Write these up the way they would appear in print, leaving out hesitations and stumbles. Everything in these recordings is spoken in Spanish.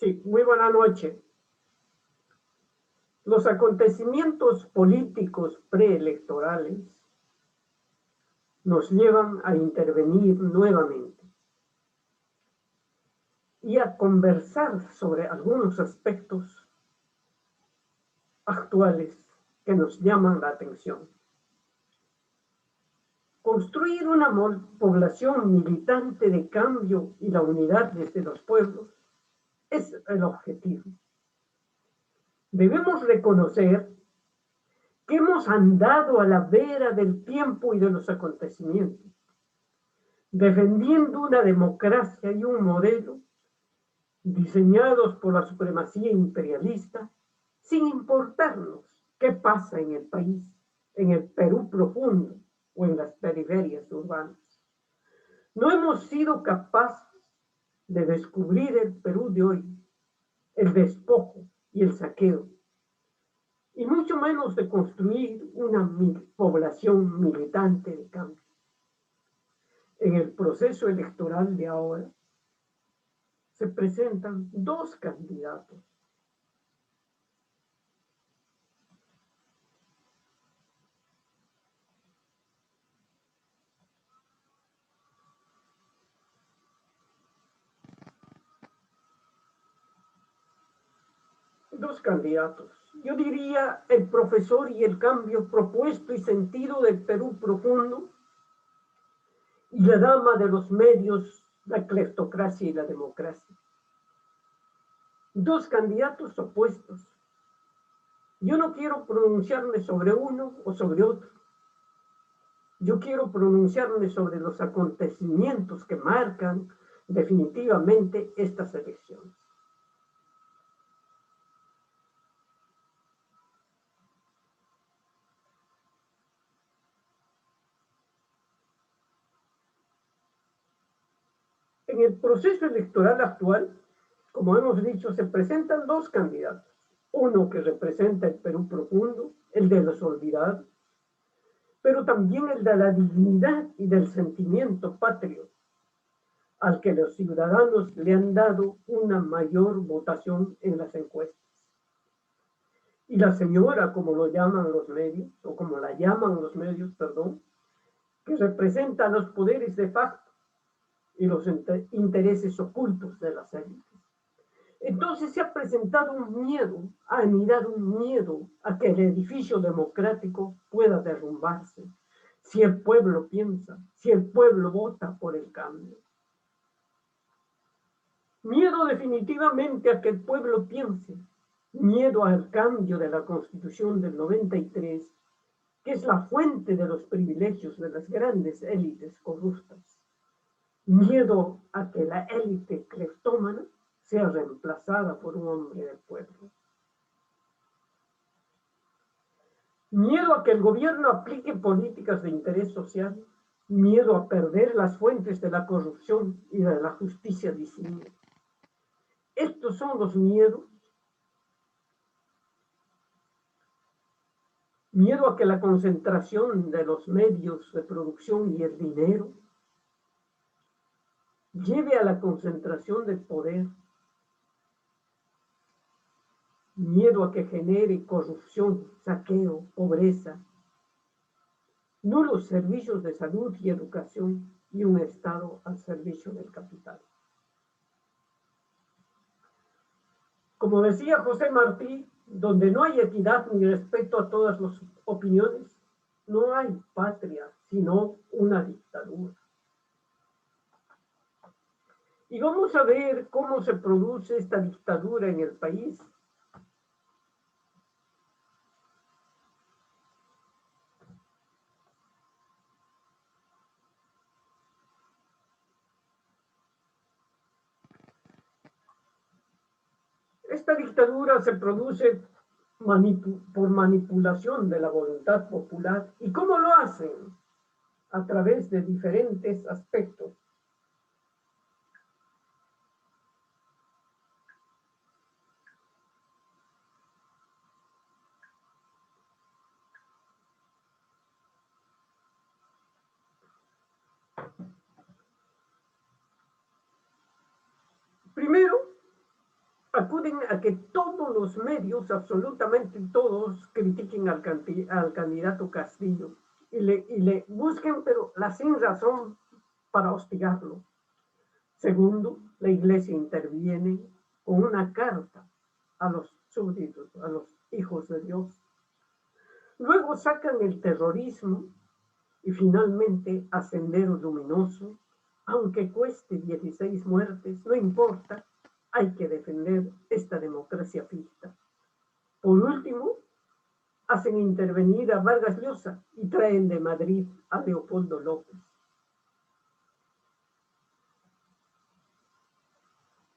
Sí, muy buena noche. Los acontecimientos políticos preelectorales nos llevan a intervenir nuevamente y a conversar sobre algunos aspectos actuales que nos llaman la atención. Construir una población militante de cambio y la unidad desde los pueblos es el objetivo. Debemos reconocer que hemos andado a la vera del tiempo y de los acontecimientos, defendiendo una democracia y un modelo diseñados por la supremacía imperialista, sin importarnos qué pasa en el país, en el Perú profundo o en las periferias urbanas. No hemos sido capaces de descubrir el Perú de hoy, el despojo y el saqueo, y mucho menos de construir una población militante de cambio. En el proceso electoral de ahora se presentan dos candidatos. Yo diría el profesor y el cambio propuesto y sentido del Perú profundo y la dama de los medios, la cleptocracia y la democracia. Dos candidatos opuestos. Yo no quiero pronunciarme sobre uno o sobre otro. Yo quiero pronunciarme sobre los acontecimientos que marcan definitivamente estas elecciones. En el proceso electoral actual, como hemos dicho, se presentan dos candidatos. Uno que representa el Perú profundo, el de los olvidados, pero también el de la dignidad y del sentimiento patrio, al que los ciudadanos le han dado una mayor votación en las encuestas. Y la señora, como lo llaman los medios, o como la llaman los medios, perdón, que representa los poderes de facto y los intereses ocultos de las élites. Entonces se ha presentado un miedo, ha anidado un miedo a que el edificio democrático pueda derrumbarse, si el pueblo piensa, si el pueblo vota por el cambio. Miedo definitivamente a que el pueblo piense, miedo al cambio de la Constitución del 93, que es la fuente de los privilegios de las grandes élites corruptas. Miedo a que la élite cleptómana sea reemplazada por un hombre del pueblo. Miedo a que el gobierno aplique políticas de interés social, miedo a perder las fuentes de la corrupción y de la justicia disimulada. Estos son los miedos. Miedo a que la concentración de los medios de producción y el dinero lleve a la concentración del poder. Miedo a que genere corrupción, saqueo, pobreza, nulos servicios de salud y educación y un Estado al servicio del capital. Como decía José Martí, donde no hay equidad ni respeto a todas las opiniones, no hay patria, sino una dictadura. Y vamos a ver cómo se produce esta dictadura en el país. Esta dictadura se produce por manipulación de la voluntad popular. ¿Y cómo lo hacen? A través de diferentes aspectos. Primero, aluden a que todos los medios, absolutamente todos, critiquen al candidato Castillo y le busquen, pero la sin razón para hostigarlo. Segundo, la Iglesia interviene con una carta a los súbditos, a los hijos de Dios. Luego sacan el terrorismo y finalmente a Sendero Luminoso, aunque cueste 16 muertes, no importa, hay que defender esta democracia ficta. Por último, hacen intervenir a Vargas Llosa y traen de Madrid a Leopoldo López.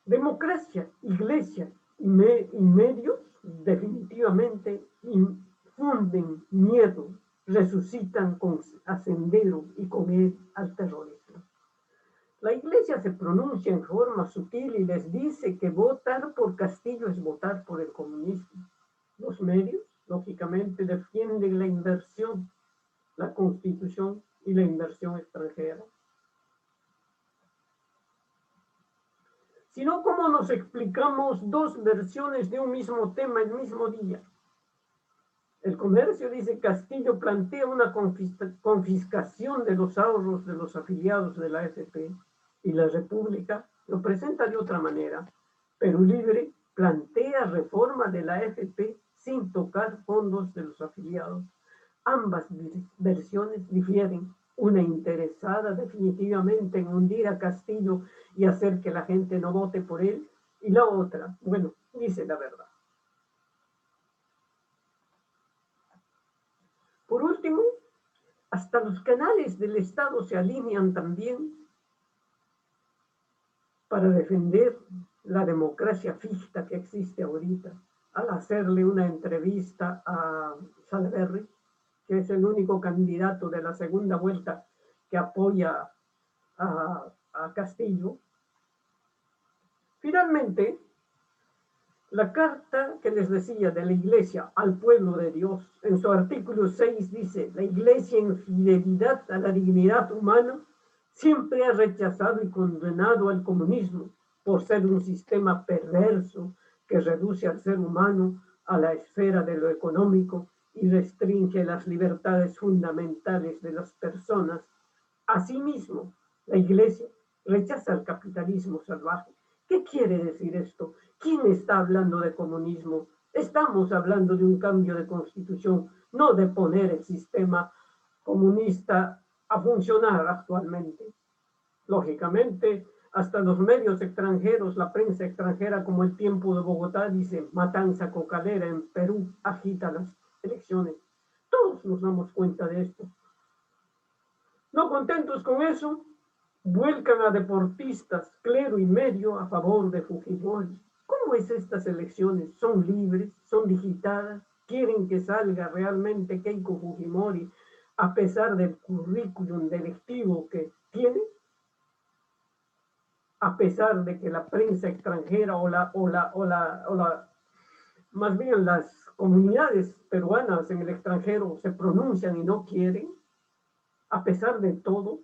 Democracia, iglesia y medios definitivamente infunden miedo, resucitan con Sendero y con él al terrorismo. La iglesia se pronuncia en forma sutil y les dice que votar por Castillo es votar por el comunismo. Los medios, lógicamente, defienden la inversión, la constitución y la inversión extranjera. Si no, ¿cómo nos explicamos dos versiones de un mismo tema el mismo día? El Comercio dice Castillo plantea una confiscación de los ahorros de los afiliados de la AFP y la República lo presenta de otra manera. Perú Libre plantea reforma de la AFP sin tocar fondos de los afiliados. Ambas versiones difieren. Una interesada definitivamente en hundir a Castillo y hacer que la gente no vote por él, y la otra, bueno, dice la verdad. Por último, hasta los canales del Estado se alinean también para defender la democracia ficta que existe ahorita, al hacerle una entrevista a Salaverry, que es el único candidato de la segunda vuelta que apoya a Castillo. Finalmente, la carta que les decía de la Iglesia al pueblo de Dios, en su artículo 6 dice, la Iglesia en fidelidad a la dignidad humana siempre ha rechazado y condenado al comunismo por ser un sistema perverso que reduce al ser humano a la esfera de lo económico y restringe las libertades fundamentales de las personas. Asimismo, la Iglesia rechaza el capitalismo salvaje. ¿Qué quiere decir esto? ¿Quién está hablando de comunismo? Estamos hablando de un cambio de constitución, no de poner el sistema comunista a funcionar actualmente. Lógicamente, hasta los medios extranjeros, la prensa extranjera como El Tiempo de Bogotá dice, matanza cocalera en Perú agita las elecciones. Todos nos damos cuenta de esto. No contentos con eso, vuelcan a deportistas, clero y medio a favor de Fujimori. ¿Cómo es estas elecciones? ¿Son libres? ¿Son digitadas? ¿Quieren que salga realmente Keiko Fujimori a pesar del currículum delictivo que tiene? A pesar de que la prensa extranjera más bien las comunidades peruanas en el extranjero se pronuncian y no quieren, a pesar de todo,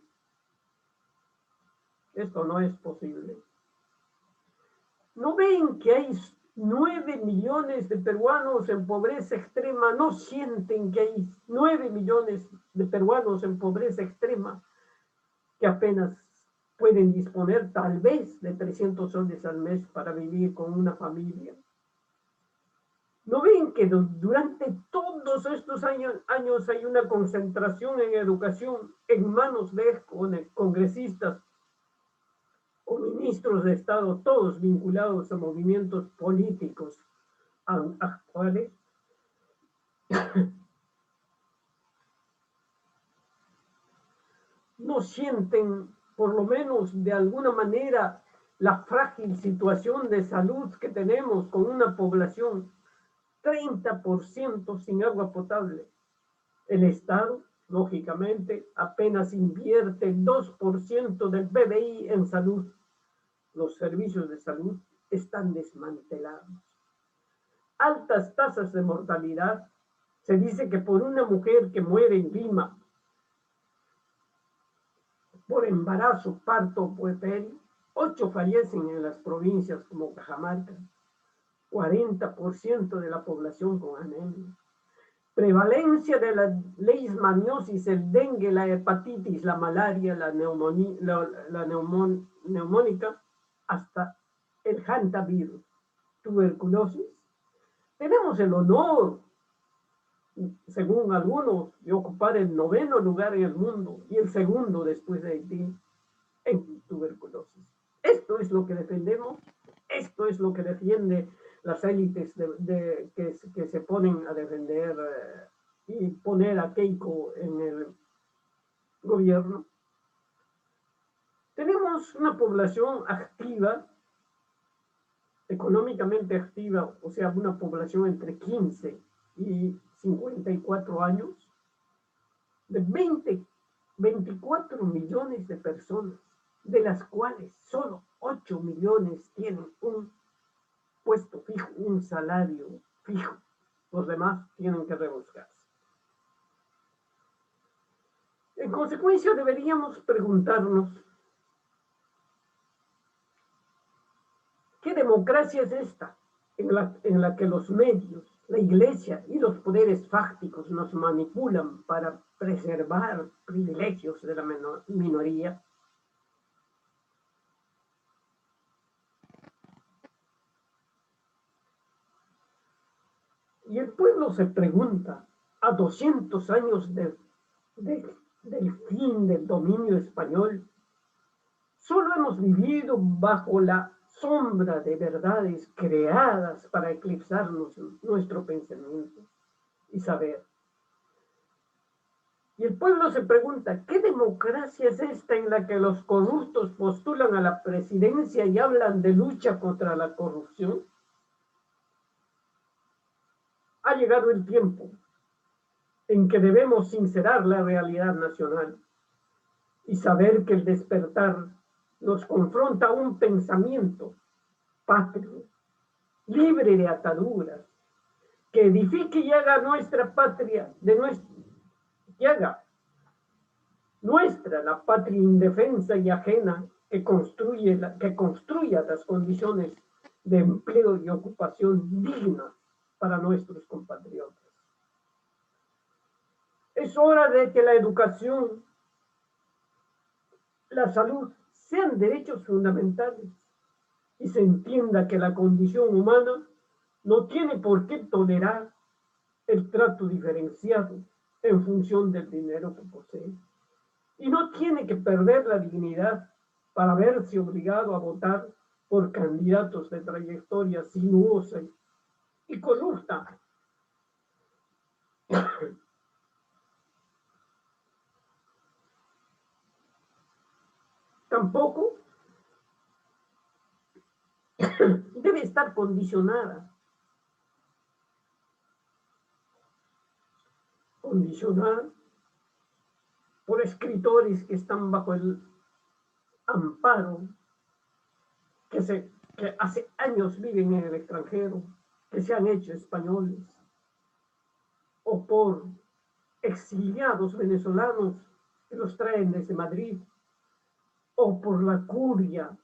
esto no es posible. ¿No ven que hay 9 millones de peruanos en pobreza extrema? ¿No sienten que hay 9 millones de peruanos en pobreza extrema que apenas pueden disponer tal vez de 300 soles al mes para vivir con una familia? ¿No ven que durante todos estos años hay una concentración en educación en manos de congresistas o ministros de Estado, todos vinculados a movimientos políticos actuales? ¿No sienten, por lo menos de alguna manera, la frágil situación de salud que tenemos con una población 30% sin agua potable? El Estado, lógicamente, apenas invierte el 2% del PBI en salud. Los servicios de salud están desmantelados. Altas tasas de mortalidad. Se dice que por una mujer que muere en Lima por embarazo, parto o puerperio, 8 fallecen en las provincias como Cajamarca. 40% de la población con anemia. Prevalencia de la leishmaniosis, el dengue, la hepatitis, la malaria, la neumónica, hasta el hantavirus, tuberculosis. Tenemos el honor, según algunos, de ocupar el 9º lugar en el mundo y el segundo después de Haití en tuberculosis. Esto es lo que defendemos, esto es lo que defiende las élites que se ponen a defender y poner a Keiko en el gobierno. Tenemos una población activa, económicamente activa, o sea, una población entre 15 y 54 años, de 24 millones de personas, de las cuales solo 8 millones tienen un puesto fijo, un salario fijo. Los demás tienen que rebuscarse. En consecuencia, deberíamos preguntarnos, ¿qué democracia es esta en la que los medios, la iglesia y los poderes fácticos nos manipulan para preservar privilegios de la minoría? Y el pueblo se pregunta, a 200 años del fin del dominio español, solo hemos vivido bajo la sombra de verdades creadas para eclipsarnos nuestro pensamiento y saber. Y el pueblo se pregunta, ¿qué democracia es esta en la que los corruptos postulan a la presidencia y hablan de lucha contra la corrupción? Ha llegado el tiempo en que debemos sincerar la realidad nacional y saber que el despertar nos confronta a un pensamiento patrio, libre de ataduras, que edifique y haga nuestra patria, y haga nuestra la patria indefensa y ajena, que construya las condiciones de empleo y ocupación dignas para nuestros compatriotas. Es hora de que la educación, la salud sean derechos fundamentales y se entienda que la condición humana no tiene por qué tolerar el trato diferenciado en función del dinero que posee. Y no tiene que perder la dignidad para verse obligado a votar por candidatos de trayectoria sinuosa y corrupta. Tampoco debe estar condicionada por escritores que están bajo el amparo, que hace años viven en el extranjero, que se han hecho españoles, o por exiliados venezolanos que los traen desde Madrid, o por la curia,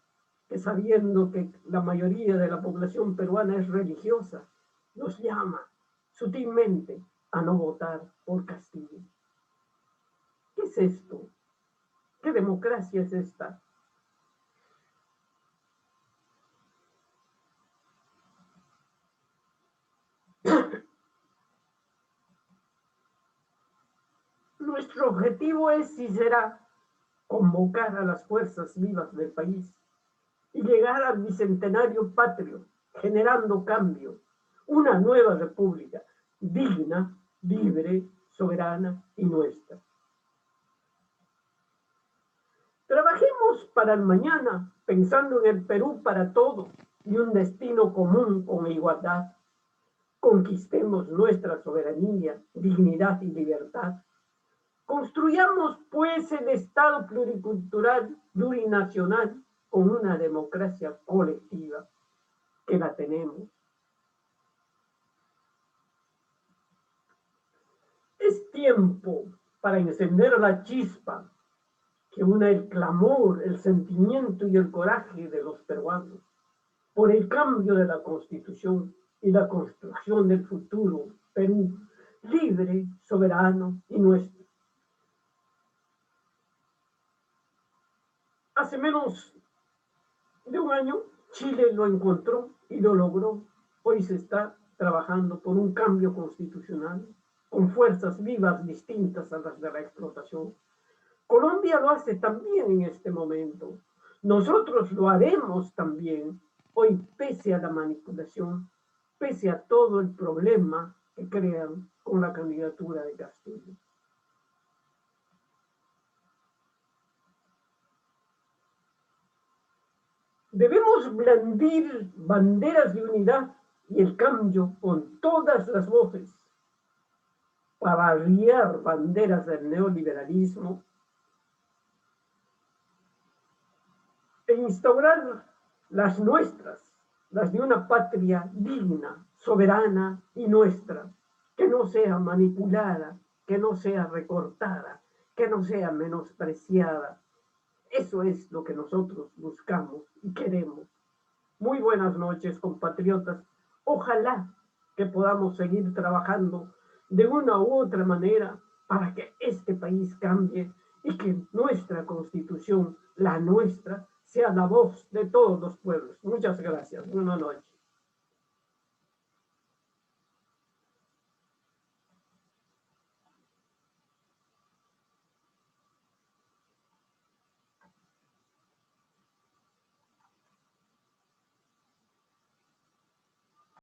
que sabiendo que la mayoría de la población peruana es religiosa, los llama sutilmente a no votar por Castillo. ¿Qué es esto? ¿Qué democracia es esta? Nuestro objetivo es y será convocar a las fuerzas vivas del país y llegar al bicentenario patrio, generando cambio, una nueva república digna, libre, soberana y nuestra. Trabajemos para el mañana, pensando en el Perú para todos y un destino común con igualdad. Conquistemos nuestra soberanía, dignidad y libertad. Construyamos, pues, el Estado pluricultural, plurinacional, con una democracia colectiva, que la tenemos. Es tiempo para encender la chispa que una el clamor, el sentimiento y el coraje de los peruanos. por el cambio de la Constitución y la construcción del futuro Perú libre, soberano y nuestro. Hace menos de un año, Chile lo encontró y lo logró. Hoy se está trabajando por un cambio constitucional con fuerzas vivas distintas a las de la explotación. Colombia lo hace también en este momento. Nosotros lo haremos también hoy, pese a la manipulación, pese a todo el problema que crean con la candidatura de Castillo. Debemos blandir banderas de unidad y el cambio con todas las voces para arriar banderas del neoliberalismo e instaurar las nuestras, las de una patria digna, soberana y nuestra, que no sea manipulada, que no sea recortada, que no sea menospreciada. Eso es lo que nosotros buscamos y queremos. Muy buenas noches, compatriotas. Ojalá que podamos seguir trabajando de una u otra manera para que este país cambie y que nuestra Constitución, la nuestra, sea la voz de todos los pueblos. Muchas gracias. Buenas noches.